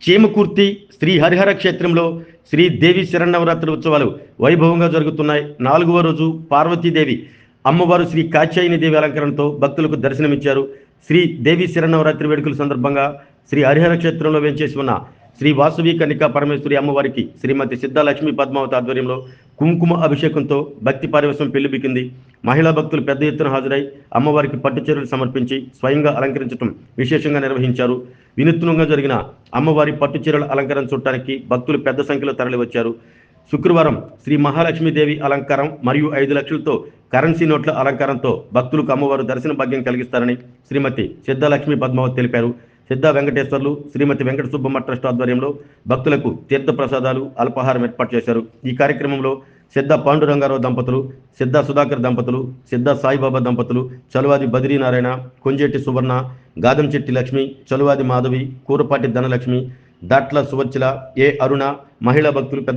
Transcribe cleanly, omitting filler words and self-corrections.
చీమకుర్తి శ్రీ హరిహర క్షేత్రంలో శ్రీ దేవి శరన్నవరాత్రి ఉత్సవాలు వైభవంగా జరుగుతున్నాయి. 4వ రోజు పార్వతీదేవి అమ్మవారు శ్రీ కాత్యాయని దేవి అలంకరణతో భక్తులకు దర్శనమిచ్చారు. శ్రీ దేవి శరన్నవరాత్రి వేడుకల సందర్భంగా శ్రీ హరిహర క్షేత్రంలో వేంచేసి ఉన్న శ్రీ వాసవి కన్నికా పరమేశ్వరి అమ్మవారికి శ్రీమతి సిద్ధలక్ష్మి పద్మావతి ఆధ్వర్యంలో కుంకుమ అభిషేకంతో భక్తి పారవశ్యం పెళ్లిబికింది. మహిళా భక్తులు పెద్ద ఎత్తున హాజరై అమ్మవారికి పట్టు చీరలు సమర్పించి స్వయంగా అలంకరించడం విశేషంగా నిర్వహించారు. వినూత్నంగా జరిగిన అమ్మవారి పట్టు చీరల అలంకరణ చూడటానికి భక్తులు పెద్ద సంఖ్యలో తరలివచ్చారు. శుక్రవారం శ్రీ మహాలక్ష్మీదేవి అలంకారం మరియు 5 లక్షలతో కరెన్సీ నోట్ల అలంకారంతో భక్తులకు అమ్మవారు దర్శన భాగ్యం కలిగిస్తారని శ్రీమతి సిద్ధలక్ష్మి పద్మావతి తెలిపారు. సిద్ధ వెంకటేశ్వర్లు శ్రీమతి వెంకట సుబ్బమ్మ ట్రస్ట్ ఆధ్వర్యంలో భక్తులకు తీర్థ ప్రసాదాలు అల్పాహారం ఏర్పాటు చేశారు. ఈ కార్యక్రమంలో సిద్ధ పాండురంగారావు దంపతులు, సిద్ధ సుధాకర్ దంపతులు, సిద్ధ సాయిబాబా దంపతులు, చలువాది బద్రీనారాయణ, కొంజేటి సువర్ణ, గాదంచెట్టి లక్ష్మి, చలువాది మాధవి, కూరపాటి ధనలక్ష్మి, దాట్ల సువచ్చల, ఏ అరుణ, మహిళా భక్తులు పెద్ద